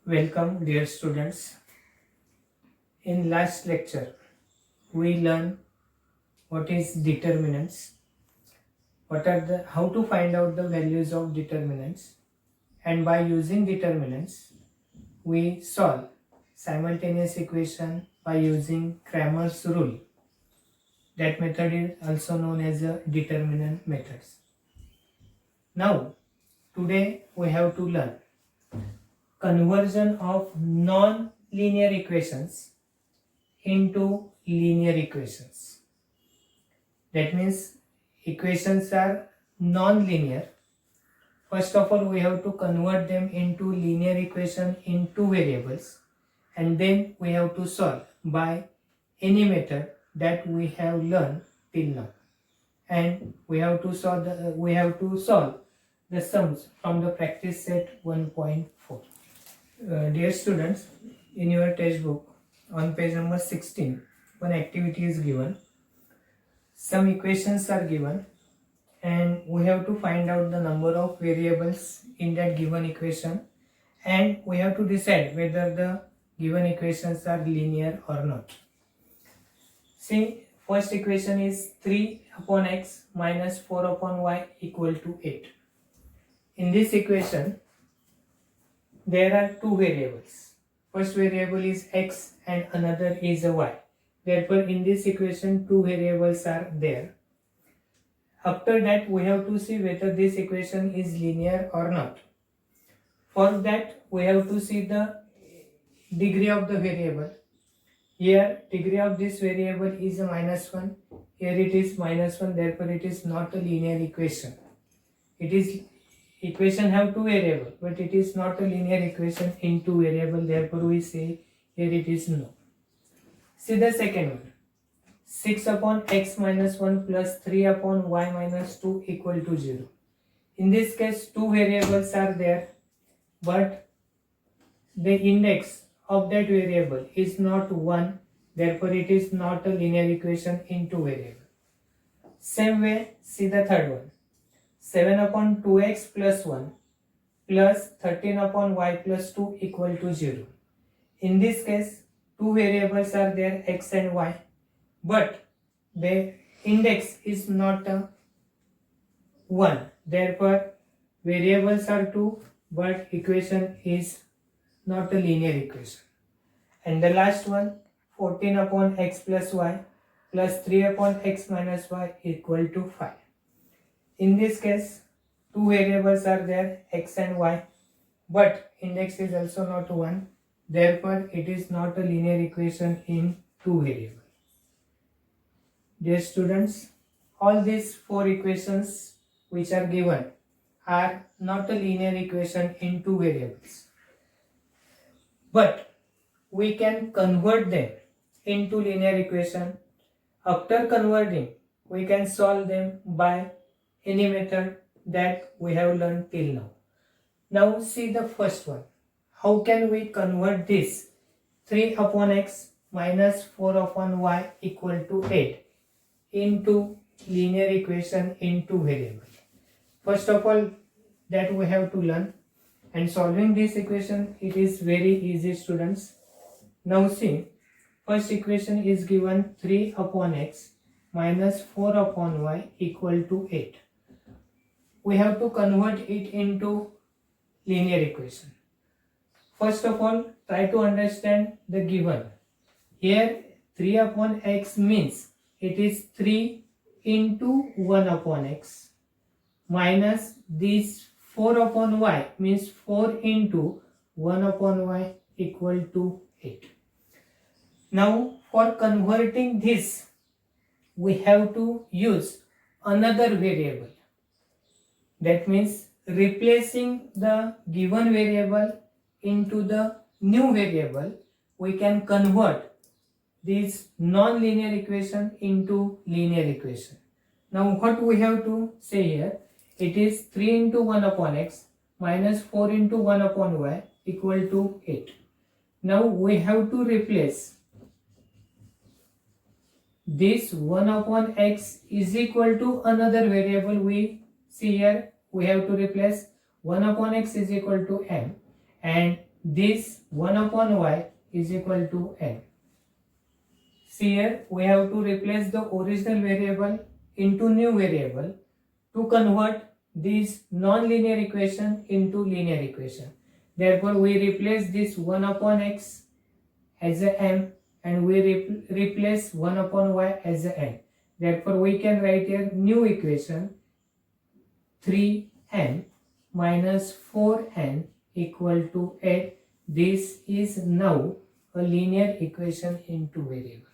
Welcome, dear students. In last lecture, we learned what is determinants, how to find out the values of determinants, and by using determinants, we solve simultaneous equation by using Cramer's rule. That method is also known as a determinant methods. Now, today we have to learn conversion of non-linear equations into linear equations. That means equations are non-linear. First of all, we have to convert them into linear equation in two variables, and then we have to solve by any method that we have learned till now, and we have to solve the sums from the practice set 1.4. Dear students, in your textbook on page number 16, one activity is given. Some equations are given and we have to find out the number of variables in that given equation, and we have to decide whether the given equations are linear or not. See, first equation is 3 upon x minus 4 upon y equal to 8. In this equation, there are two variables. First variable is x and another is a y. Therefore, in this equation, two variables are there. After that, we have to see whether this equation is linear or not. For that, we have to see the degree of the variable. Here, degree of this variable is a -1. Here it is -1. Therefore, it is not a linear equation. Equation have two variables, but it is not a linear equation in two variables. Therefore, we say here it is no. See the second one. 6 upon x minus 1 plus 3 upon y minus 2 equal to 0. In this case, two variables are there, but the index of that variable is not 1. Therefore, it is not a linear equation in two variables. Same way, see the third one. 7 upon 2x plus 1 plus 13 upon y plus 2 equal to 0. In this case, two variables are there, x and y, but the index is not 1. Therefore, variables are 2, but equation is not a linear equation. And the last one, 14 upon x plus y plus 3 upon x minus y equal to 5. In this case, two variables are there, x and y, but index is also not 1. Therefore, it is not a linear equation in two variables. Dear students, all these four equations which are given are not a linear equation in two variables. But we can convert them into linear equation. After converting, we can solve them by any method that we have learned till now. Now see the first one. How can we convert this 3 upon x minus 4 upon y equal to 8 into linear equation in two variables? First of all, that we have to learn, and solving this equation, it is very easy, students. Now see, first equation is given 3 upon x minus 4 upon y equal to 8. We have to convert it into linear equation. First of all, try to understand the given. Here 3 upon x means it is 3 into 1 upon x minus this 4 upon y means 4 into 1 upon y equal to 8. Now for converting this, we have to use another variable. That means replacing the given variable into the new variable, we can convert this non-linear equation into linear equation. Now what we have to say here, it is 3 into 1 upon x minus 4 into 1 upon y equal to 8. Now we have to replace this 1 upon x is equal to another variable. We see here, we have to replace 1 upon x is equal to m, and this 1 upon y is equal to n. See here, we have to replace the original variable into new variable to convert this non-linear equation into linear equation. Therefore, we replace this 1 upon x as a m and we replace 1 upon y as a n. Therefore, we can write here new equation 3n minus 4n equal to 8. This is now a linear equation into variable.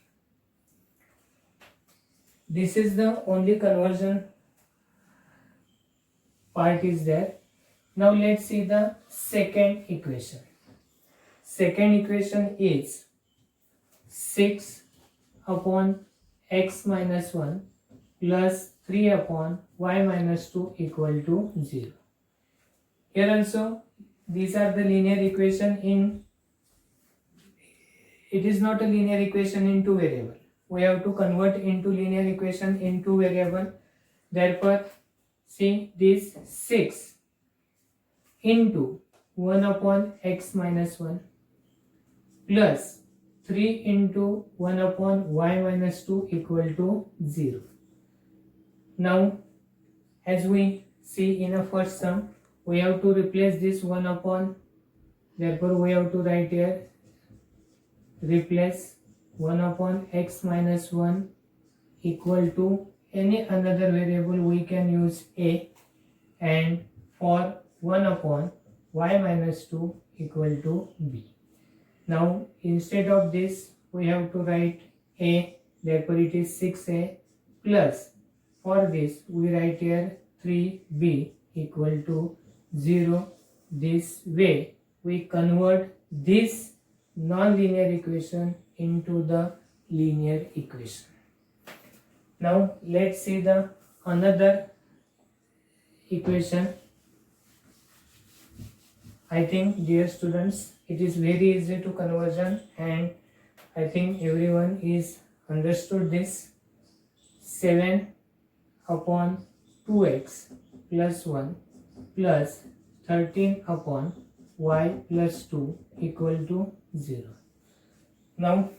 This is the only conversion part is there. Now let's see the second equation. Second equation is 6 upon x minus 1 plus 3 upon y minus 2 equal to 0. Here also these are the linear equation in, it is not a linear equation into variable. We have to convert into linear equation into variable. Therefore, see this 6 into 1 upon x minus 1 plus 3 into 1 upon y minus 2 equal to 0. Now, as we see in a first sum, we have to replace this 1 upon, therefore we have to write here replace 1 upon x minus 1 equal to any another variable we can use a, and for 1 upon y minus 2 equal to b. Now instead of this we have to write a, therefore it is 6a plus, for this we write here 3b equal to 0. This way we convert this non-linear equation into the linear equation. Now let's see the another equation. I think, dear students, it is very easy to conversion and I think everyone is understood this. 7 upon 2x plus 1 plus 13 upon y plus 2 equal to 0. Now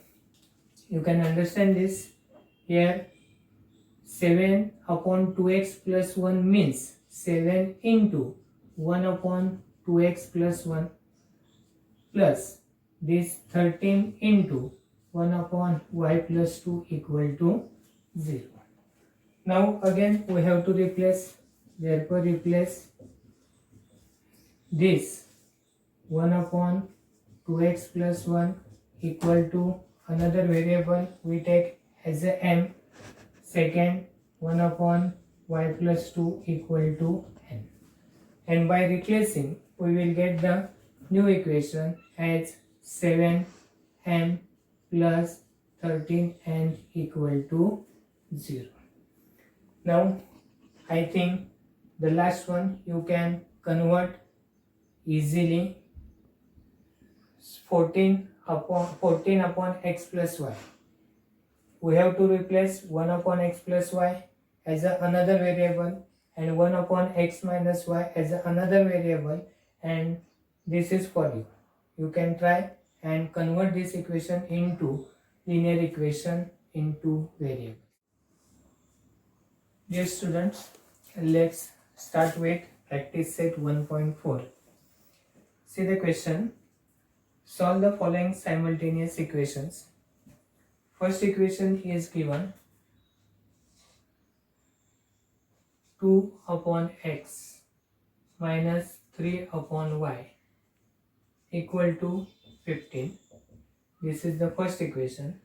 you can understand this. Here 7 upon 2x plus 1 means 7 into 1 upon 2x plus 1 plus this 13 into 1 upon y plus 2 equal to 0. Now again we have to replace, therefore replace this 1 upon 2x plus 1 equal to another variable we take as a m, second 1 upon y plus 2 equal to n, and by replacing we will get the new equation as 7m plus 13n equal to 0. Now I think the last one you can convert easily. 14 upon x plus y. We have to replace 1 upon x plus y as another variable and 1 upon x minus y as another variable, and this is for you. You can try and convert this equation into linear equation into variable. Dear students, let's start with practice set 1.4. See the question. Solve the following simultaneous equations. First equation is given 2 upon x minus 3 upon y equal to 15. This is the first equation.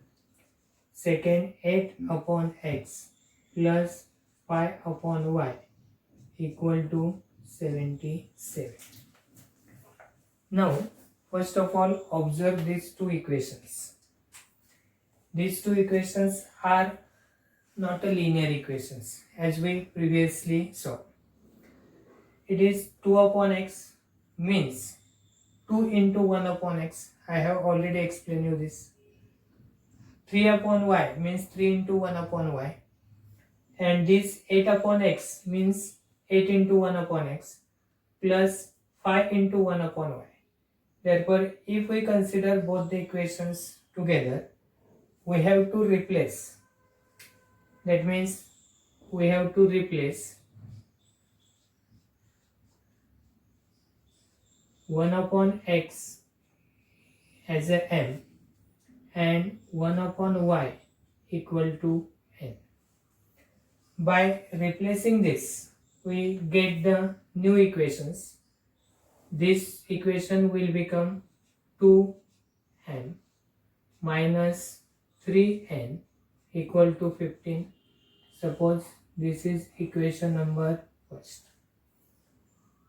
Second, 8 upon x plus 5 upon y equal to 77. Now, first of all, observe these two equations. These two equations are not a linear equations as we previously saw. It is 2 upon x means 2 into 1 upon x. I have already explained you this. 3 upon y means 3 into 1 upon y. And this 8 upon x means 8 into 1 upon x plus 5 into 1 upon y. Therefore, if we consider both the equations together, we have to replace. That means we have to replace 1 upon x as a m and 1 upon y equal to n. By replacing this, we get the new equations. This equation will become 2m minus 3n equal to 15. Suppose this is equation number first.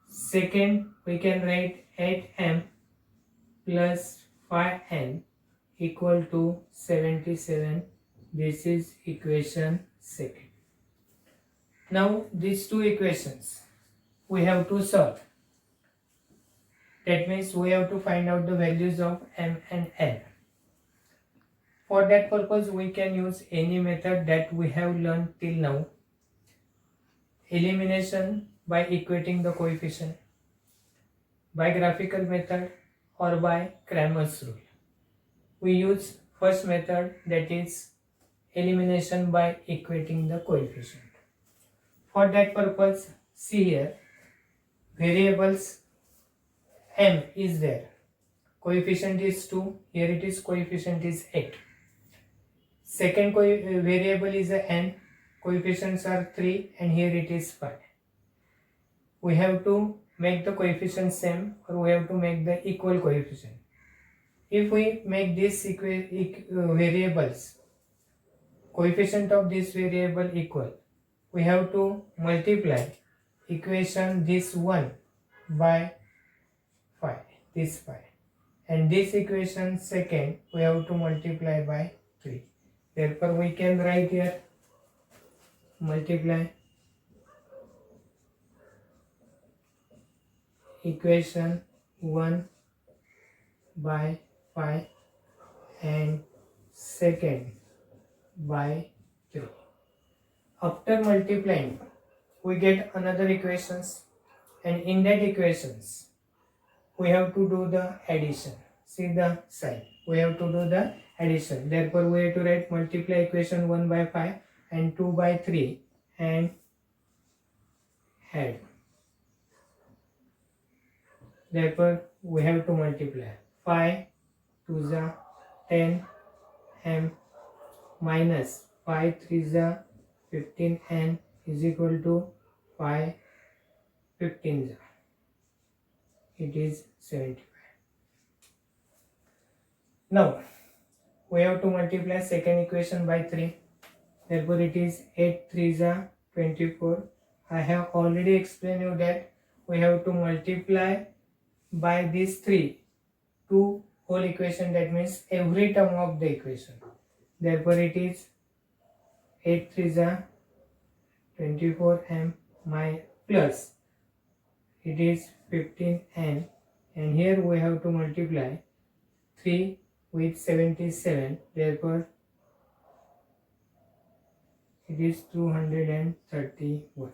Second, we can write 8m plus 5n equal to 77. This is equation second. Now these two equations we have to solve. That means we have to find out the values of m and n. For that purpose we can use any method that we have learned till now. Elimination by equating the coefficient, by graphical method, or by Cramer's rule. We use first method, that is elimination by equating the coefficient. For that purpose, see here, variables m is there, coefficient is 2, here it is coefficient is 8. Second variable is a n, coefficients are 3 and here it is 5. We have to make the coefficient same, or we have to make the equal coefficient. If we make these variables, coefficient of this variable equal, we have to multiply equation this 1 by 5, this 5, and this equation second we have to multiply by 3. Therefore we can write here multiply equation 1 by 5 and second by 3. After multiplying, we get another equations, and in that equations we have to do the addition. See the sign, we have to do the addition. Therefore we have to write multiply equation 1 by 5 and 2 by 3 and add. Therefore we have to multiply 5 2 is 10 m minus 5 3 is 15 n is equal to 5 15 it is 75. Now we have to multiply second equation by 3. Therefore it is 8 3 is 24. I have already explained you that we have to multiply by these 3 to whole equation, that means every term of the equation. Therefore it is 8 3 is 24m my plus it is 15n, and here we have to multiply 3 with 77, therefore it is 231.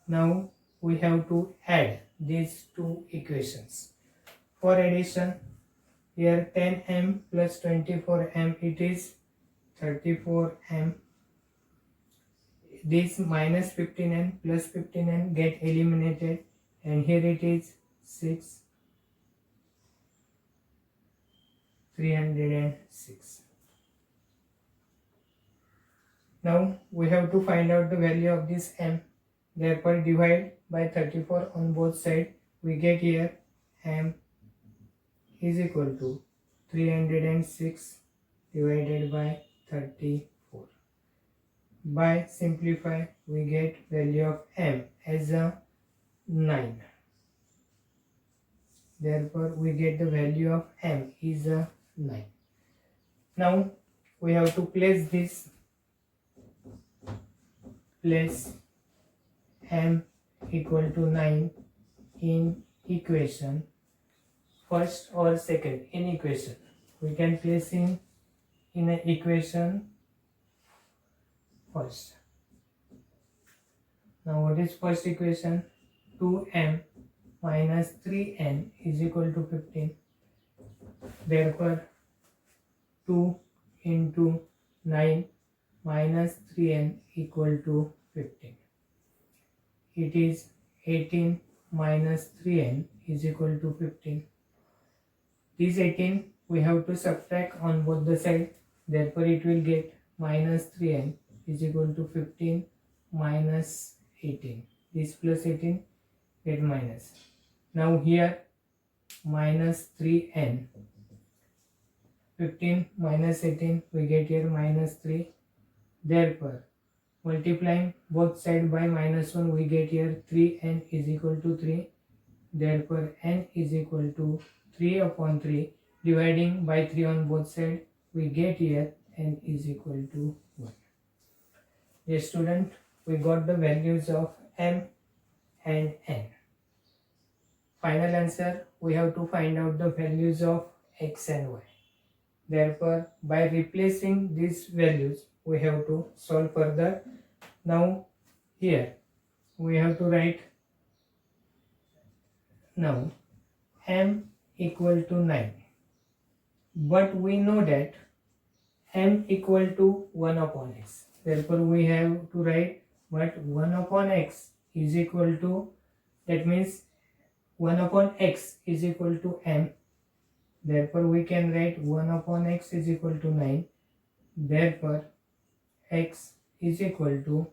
Now we have to add these two equations. For addition, here 10m plus 24m it is 34m. This minus 15n plus 15n get eliminated, and here it is 6 306. Now we have to find out the value of this m. Therefore divide by 34 on both sides. We get here m is equal to 306 divided by 34. By simplify we get value of m as a 9. Therefore we get the value of m is a 9. Now we have to place this, place m equal to 9 in equation first or second. In equation we can place in an equation first. Now what is first equation? 2m minus 3n is equal to 15. Therefore 2 into 9 minus 3n equal to 15. It is 18 minus 3n is equal to 15. This 18 we have to subtract on both the sides. Therefore it will get minus 3n is equal to 15 minus 18. This plus 18 get minus. Now here minus 3n. 15 minus 18 we get here minus 3. Therefore multiplying both sides by minus 1 we get here 3n is equal to 3. Therefore n is equal to 3 upon 3. Dividing by 3 on both sides we get here n is equal to 1. Yes student, we got the values of m and n. Final answer, we have to find out the values of x and y. Therefore by replacing these values we have to solve further. Now here we have to write now m equal to 9, but we know that m equal to 1 upon x. Therefore we have to write but 1 upon x is equal to, that means 1 upon x is equal to m. Therefore we can write 1 upon x is equal to 9. Therefore x is equal to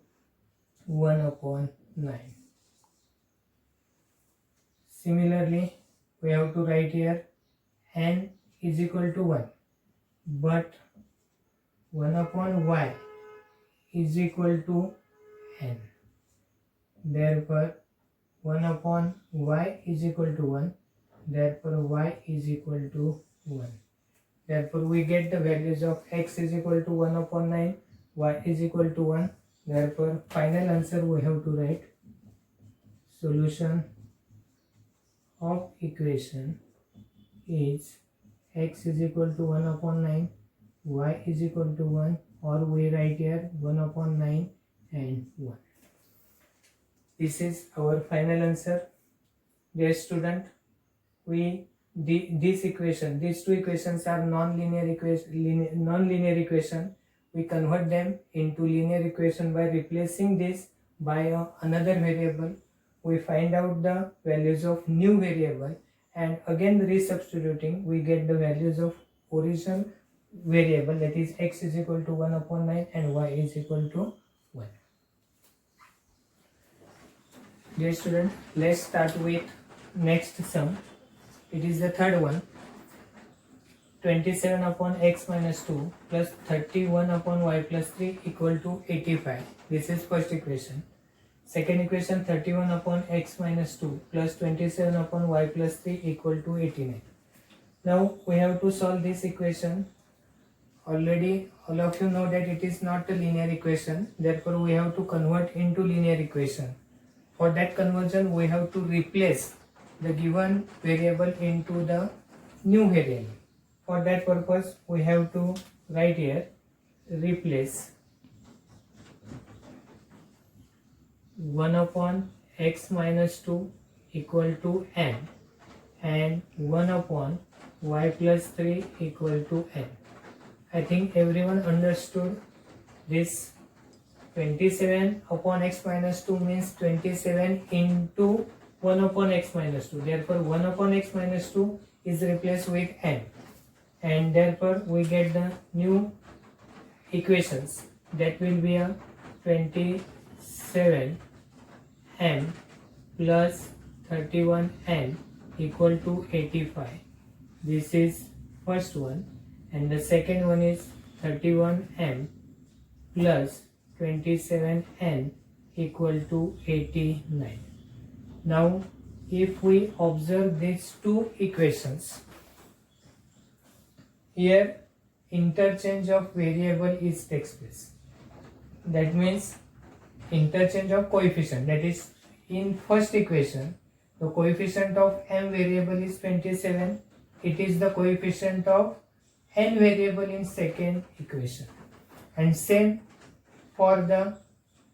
1 upon 9. Similarly we have to write here n is equal to 1, but 1 upon y is equal to n. Therefore 1 upon y is equal to 1. Therefore y is equal to 1. Therefore we get the values of x is equal to 1 upon 9, y is equal to 1. Therefore final answer we have to write solution of equation is x is equal to 1 upon 9, y is equal to 1, or we write here 1 upon 9 and 1. This is our final answer. Dear student, these two equations are non-linear equation. We convert them into linear equation by replacing this by another variable. We find out the values of new variable and again resubstituting we get the values of original variable, that is x is equal to 1 upon 9 and y is equal to 1. Dear student, let's start with next sum. It is the third one. 27 upon x minus 2 plus 31 upon y plus 3 equal to 85. This is first equation. Second equation, 31 upon x minus 2 plus 27 upon y plus 3 equal to 89. Now we have to solve this equation. Already all of you know that it is not a linear equation. Therefore we have to convert into linear equation. For that conversion we have to replace the given variable into the new variable. For that purpose we have to write here replace 1 upon x minus 2 equal to n and 1 upon y plus 3 equal to n. I think everyone understood this. 27 upon x minus 2 means 27 into 1 upon x minus 2. Therefore 1 upon x minus 2 is replaced with n, and therefore we get the new equations, that will be a 27 n plus 31n equal to 85. This is first one, and the second one is 31n plus 27n equal to 89. Now if we observe these two equations, here interchange of variable is takes place. That means interchange of coefficient, that is in first equation the coefficient of m variable is 27. It is the coefficient of n variable in second equation, and same for the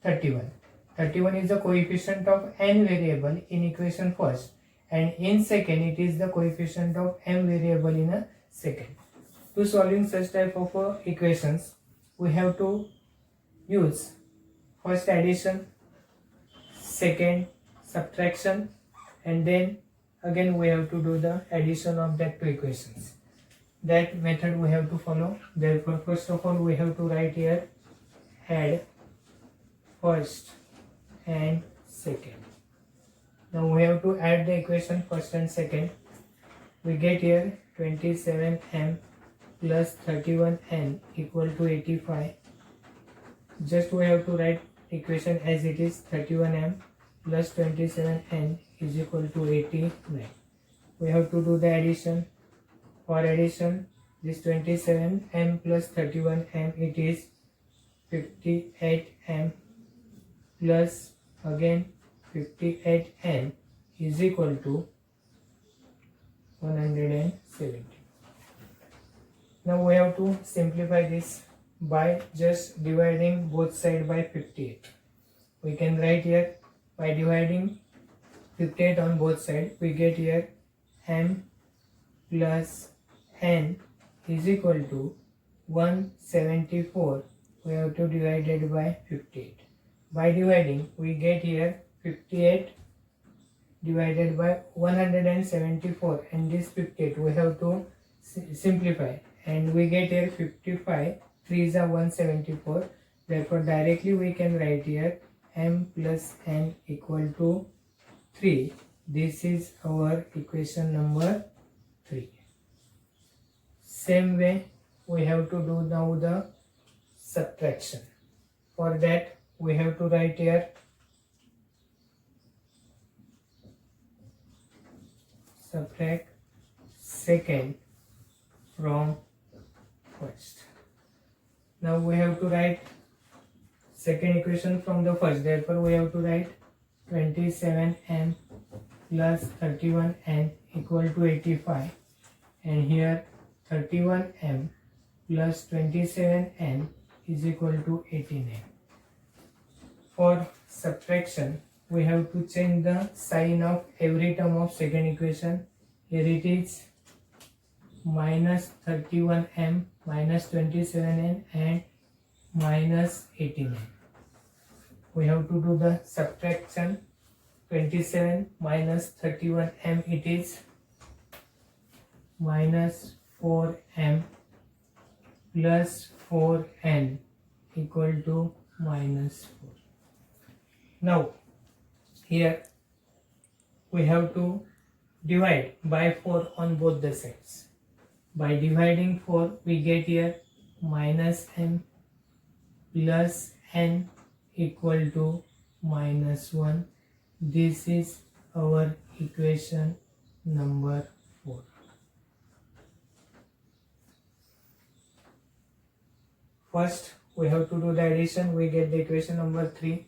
31. 31 is the coefficient of n variable in equation first, and in second it is the coefficient of m variable in a second. To solving such type of equations, we have to use first addition, second subtraction, and then again we have to do the addition of that two equations. That method we have to follow. Therefore, first of all we have to write here add first and second. Now we have to add the equation first and second. We get here 27m plus 31n equal to 85. Just we have to write equation as it is. 31m plus 27n is equal to 89. We have to do the addition. For addition, this 27m plus 31m, it is 58m plus again 58n is equal to 170. Now we have to simplify this by just dividing both sides by 58. We can write here by dividing 58 on both sides, we get here m plus n is equal to 174. We have to divide it by 58. By dividing, we get here 58 divided by 174, and this 58 we have to simplify, and we get here 55. 3s are 174. Therefore, directly we can write here m plus n equal to 3. This is our equation number 3. Same way we have to do now the subtraction. For that we have to write here subtract second from first. Now we have to write second equation from the first. Therefore we have to write 27m plus 31n equal to 85, and here 31m plus 27n is equal to 89. For subtraction, we have to change the sign of every term of second equation. Here it is minus 31m minus 27n and minus 89. We have to do the subtraction. 27 minus 31m, it is minus 4m plus 4n equal to minus 4. Now here we have to divide by 4 on both the sides. By dividing 4, we get here minus m plus n equal to minus 1. This is our equation number 4. First, we have to do the addition. We get the equation number 3.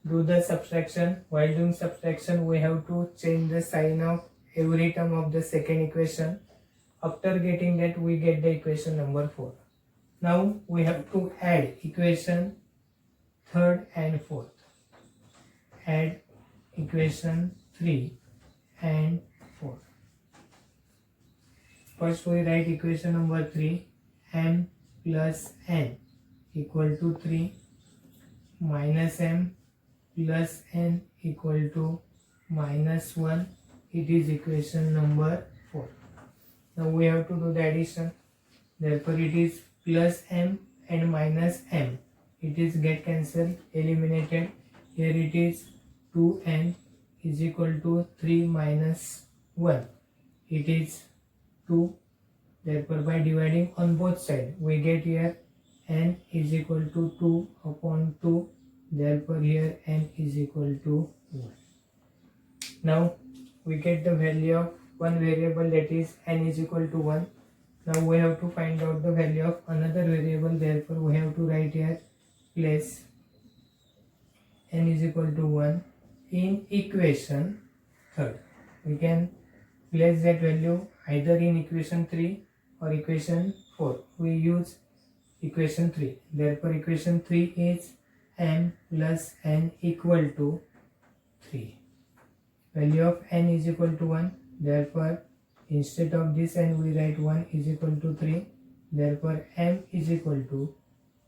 Do the subtraction. While doing subtraction, we have to change the sign of every term of the second equation. After getting that, we get the equation number 4. Now we have to add equation 3rd and 4th. Add equation 3 and 4. First we write equation number 3. M plus n equal to 3 minus m plus n equal to minus 1. It is equation number 4. Now we have to do the addition. Therefore it is plus m and minus m. It is get cancelled, eliminated. Here it is 2n is equal to 3 minus 1. It is 2. Therefore by dividing on both sides, we get here n is equal to 2 upon 2. Therefore here n is equal to 1. Now we get the value of one variable, that is n is equal to 1. Now we have to find out the value of another variable. Therefore we have to write here place n is equal to 1 in equation 3rd. We can place that value either in equation 3 or equation 4. We use equation 3. Therefore equation 3 is m plus n equal to 3. value of n is equal to 1, therefore instead of this n we write 1 is equal to 3, therefore m is equal to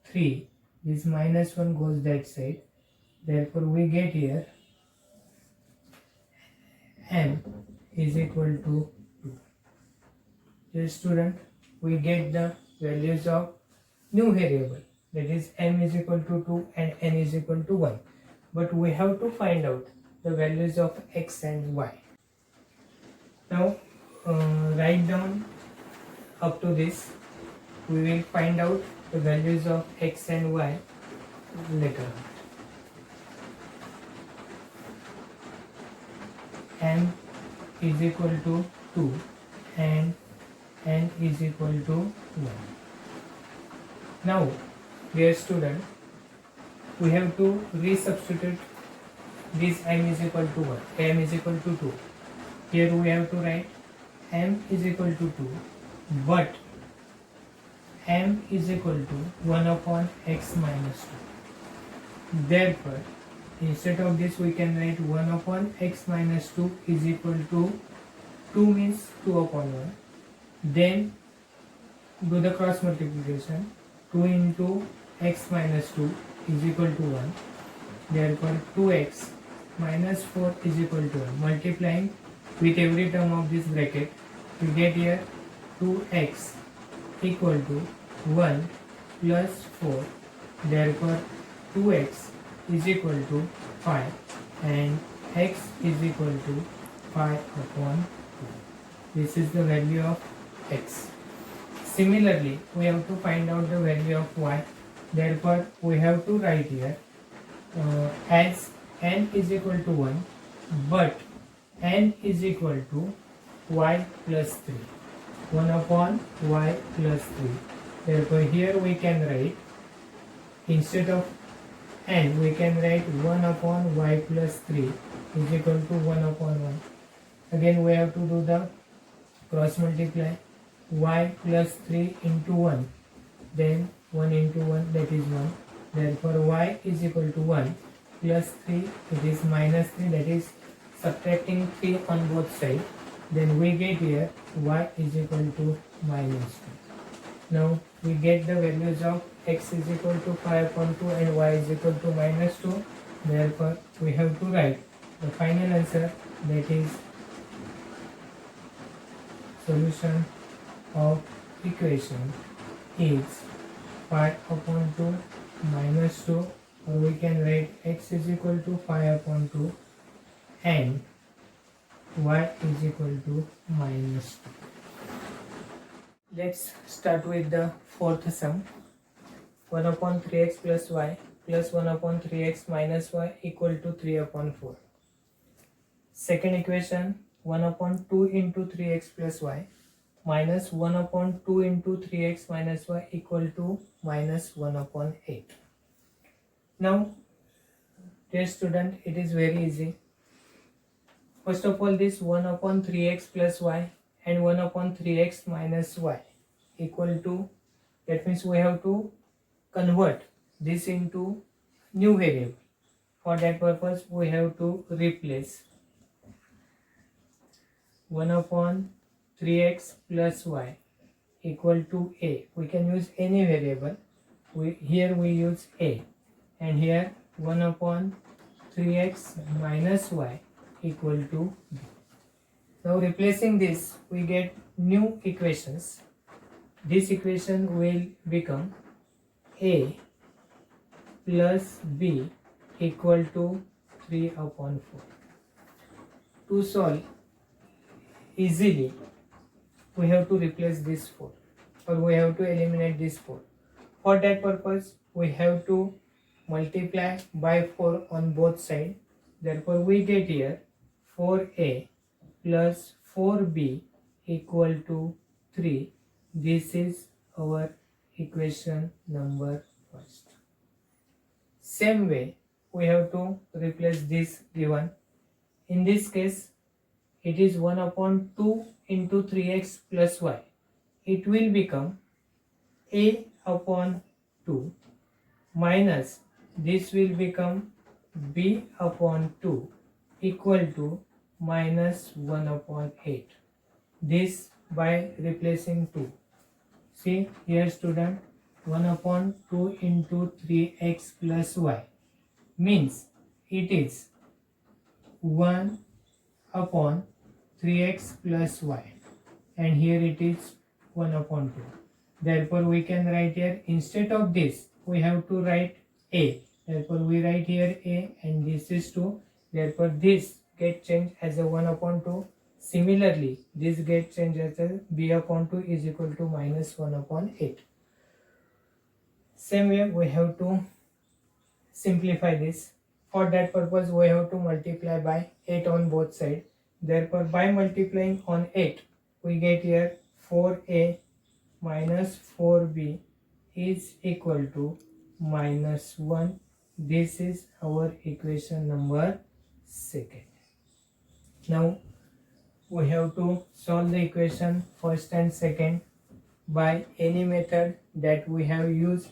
3. This minus 1 goes that side, therefore we get here m is equal to 2. Dear student, we get the values of new variable, that is m is equal to 2 and n is equal to 1, but we have to find out the values of x and y. Now write down up to this. We will find out the values of x and y later on. M is equal to 2 and n is equal to 1. Now, dear student, we have to resubstitute this m is equal to 1, m is equal to 2. Here we have to write m is equal to 2, but m is equal to 1 upon x minus 2. Therefore, instead of this we can write 1 upon x minus 2 is equal to 2 means 2 upon 1. Then do the cross multiplication. 2 into x minus 2 is equal to 1. Therefore 2x minus 4 is equal to 1. Multiplying with every term of this bracket, we get here 2x equal to 1 plus 4. Therefore 2x is equal to 5 and x is equal to 5 upon 2. This is the value of x. Similarly, we have to find out the value of y. Therefore, we have to write here as n is equal to 1, but n is equal to y plus 3. 1 upon y plus 3. Therefore, here we can write, instead of n, we can write 1 upon y plus 3 is equal to 1 upon 1. Again, we have to do the cross multiply. Y plus 3 into 1, then 1 into 1, that is 1. Therefore y is equal to 1 plus 3, it is minus 3, that is subtracting 3 on both sides. Then we get here y is equal to minus 2. Now we get the values of x is equal to 5 upon 2 and y is equal to minus 2. Therefore we have to write the final answer, that is solution of equation is 5 upon 2 minus 2, or we can write x is equal to 5 upon 2 and y is equal to minus 2. Let's start with the fourth sum. 1 upon 3x plus y plus 1 upon 3x minus y equal to 3 upon 4. Second equation, 1 upon 2 into 3x plus y minus 1 upon 2 into 3x minus y equal to minus 1 upon 8. Now, dear student, it is very easy. First of all, this 1 upon 3x plus y and 1 upon 3x minus y equal to, that means we have to convert this into new variable. For that purpose, we have to replace 1 upon 3x plus y equal to a. We can use any variable. Here we use a, and here 1 upon 3x minus y equal to b. Now replacing this, we get new equations. This equation will become a plus b equal to 3 upon 4. To solve easily, we have to replace this 4, or we have to eliminate this 4. For that purpose, we have to multiply by 4 on both sides. Therefore, we get here 4a plus 4b equal to 3. This is our equation number first. Same way, we have to replace this given. In this case, it is 1 upon 2 into 3x plus y. It will become a upon 2 minus this will become b upon 2 equal to minus 1 upon 8. This by replacing 2. See here student, 1 upon 2 into 3x plus y means it is 1 upon 3x plus y, and here it is 1 upon 2. Therefore we can write here, instead of this we have to write a. Therefore we write here a, and this is 2. Therefore this get changed as a 1 upon 2. Similarly this get changed as a b upon 2 is equal to minus 1 upon 8. Same way we have to simplify this. For that purpose we have to multiply by 8 on both sides. Therefore by multiplying on 8 we get here 4a minus 4b is equal to minus 1. This is our equation number 2. Now we have to solve the equation first and second by any method that we have used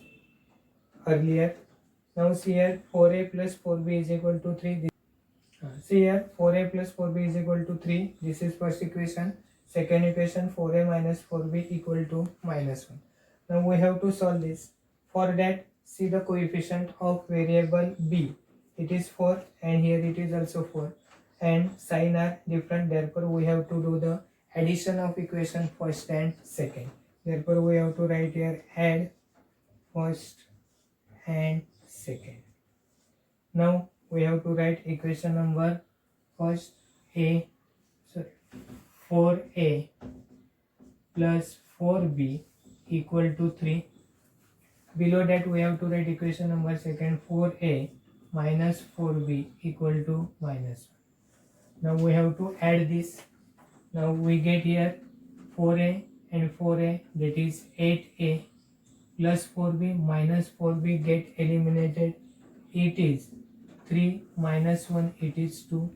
earlier. Now see here, 4a plus 4b is equal to 3. See here, 4a plus 4b is equal to 3. This is first equation. Second equation, 4a minus 4b equal to minus 1. Now we have to solve this. For that, see the coefficient of variable b. It is 4 and here it is also 4. And sign are different. Therefore we have to do the addition of equation first and second. Therefore we have to write here add first and second. Now we have to write equation number first 4a plus 4b equal to 3. Below that we have to write equation number second 4a minus 4b equal to minus 1. Now we have to add this. Now we get here 4a and 4a, that is 8a plus 4b minus 4b get eliminated. It is 3 minus 1, it is 2.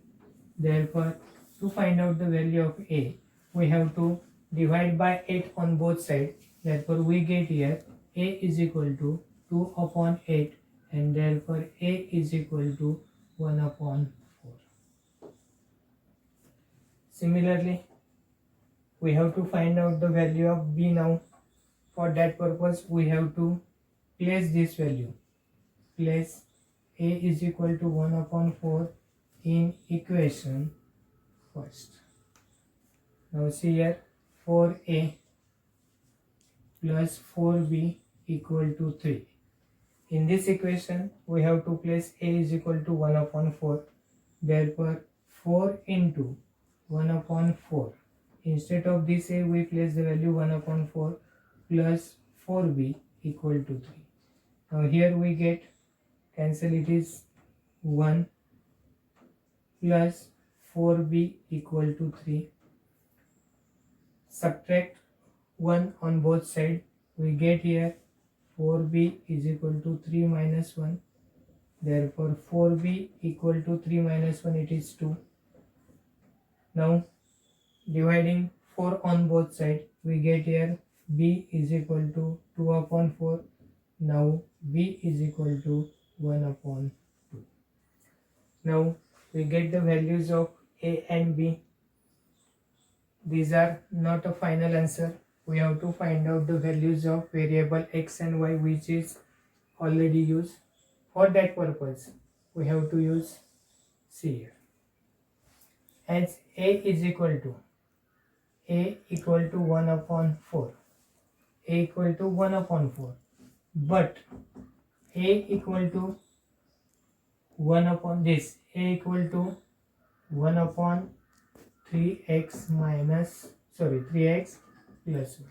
Therefore to find out the value of a we have to divide by 8 on both sides. Therefore we get here a is equal to 2 upon 8 and therefore a is equal to 1 upon 4. Similarly we have to find out the value of b now. For that purpose we have to place this value. Place a is equal to 1 upon 4 in equation first. Now see here 4a plus 4b equal to 3. In this equation we have to place a is equal to 1 upon 4. Therefore 4 into 1 upon 4. Instead of this a we place the value 1 upon 4 plus 4b equal to 3. Now here we get cancel, it is 1 plus 4b equal to 3. Subtract 1 on both sides. We get here 4b is equal to 3 minus 1. Therefore 4b equal to 3 minus 1, it is 2. Now dividing 4 on both sides, we get here b is equal to 2 upon 4. Now b is equal to 1 upon 2. Now we get the values of a and b. These are not a final answer. We have to find out the values of variable x and y which is already used. For that purpose we have to use C here. As a is equal to 1 upon 4. A equal to 1 upon 4. But a equal to 1 upon this. A equal to 1 upon 3x plus y.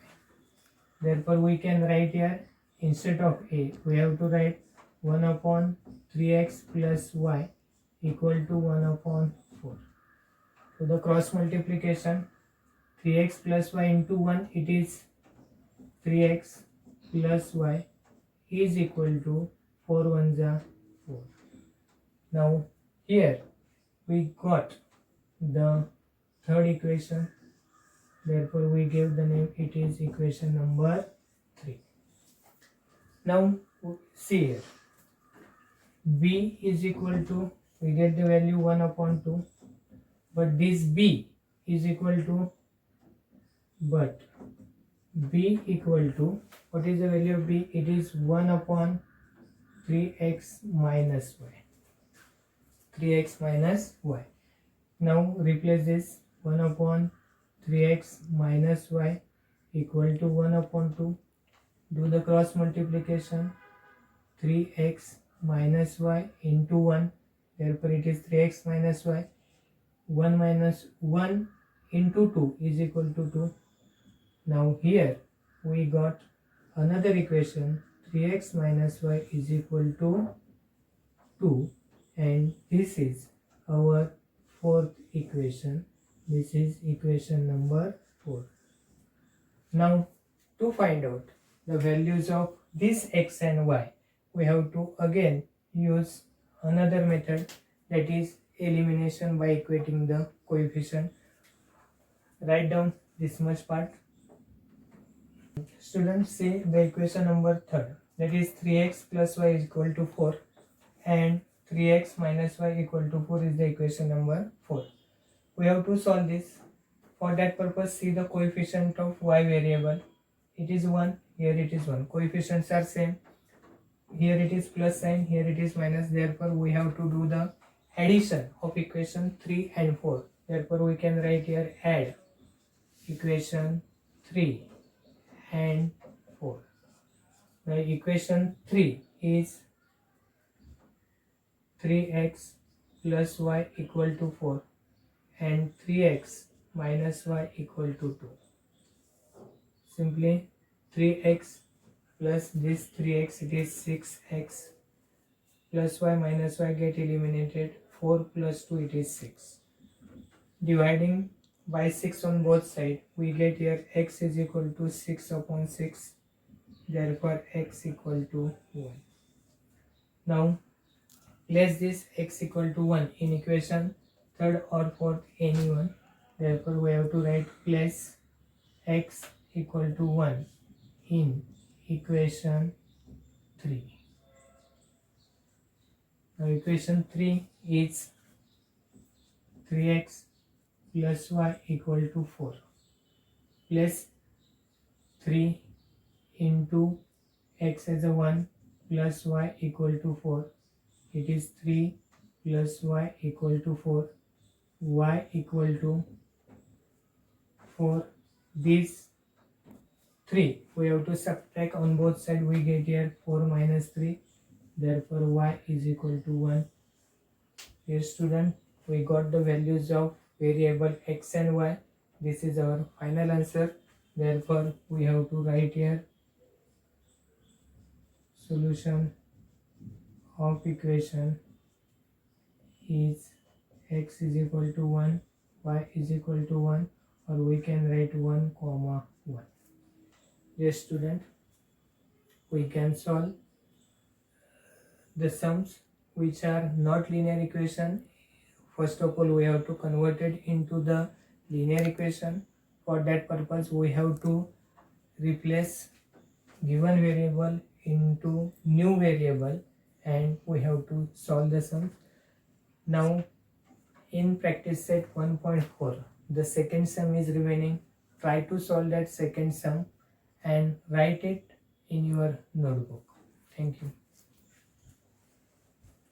Therefore we can write here, instead of a we have to write 1 upon 3x plus y equal to 1 upon 4. So the cross multiplication 3x plus y into 1, it is 3x plus y is equal to 4 1s are 4. Now here we got the third equation. Therefore we give the name, it is equation number 3. Now see here, b is equal to, we get the value 1 upon 2. but this b is equal to, but b equal to, what is the value of b? It is 1 upon 3x minus y. 3x minus y. Now replace this 1 upon 3x minus y equal to 1 upon 2. Do the cross multiplication. 3x minus y into 1. Therefore it is 3x minus y. 1 minus 1 into 2 is equal to 2. Now here we got another equation, 3x minus y is equal to 2, and this is our fourth equation. This is equation number 4. Now to find out the values of this x and y, we have to again use another method, that is elimination by equating the coefficient. Write down this much part. Students, see the equation number 3rd, that is 3x plus y is equal to 4 and 3x minus y equal to 4 is the equation number 4. We have to solve this. For that purpose, see the coefficient of y variable. It is 1, here it is 1. Coefficients are same. Here it is plus sign, here it is minus. Therefore, we have to do the addition of equation 3 and 4. Therefore, we can write here add equation 3 and 4. Now equation 3 is 3x plus y equal to 4 and 3x minus y equal to 2. Simply 3x plus this 3x, it is 6x, plus y minus y get eliminated, 4 plus 2 it is 6. Dividing by 6 on both sides, we get here x is equal to 6 upon 6, therefore x equal to 1. Now place this x equal to 1 in equation 3rd or 4th, anyone. Therefore we have to write place x equal to 1 in equation 3. Now equation 3 is 3x plus y equal to 4. Place 3 into x as a 1 plus y equal to 4. It is 3 plus y equal to 4. Y equal to 4. This 3 we have to subtract on both sides. We get here 4 minus 3. Therefore y is equal to 1. Here student, we got the values of variable x and y. This is our final answer. Therefore we have to write here solution of equation is x is equal to 1, y is equal to 1, or we can write 1 comma 1. Yes student, we can solve the sums which are not linear equation. First of all, we have to convert it into the linear equation. For that purpose, we have to replace given variable into new variable and we have to solve the sum. Now in practice set 1.4, the second sum is remaining. Try to solve that second sum and write it in your notebook. Thank you.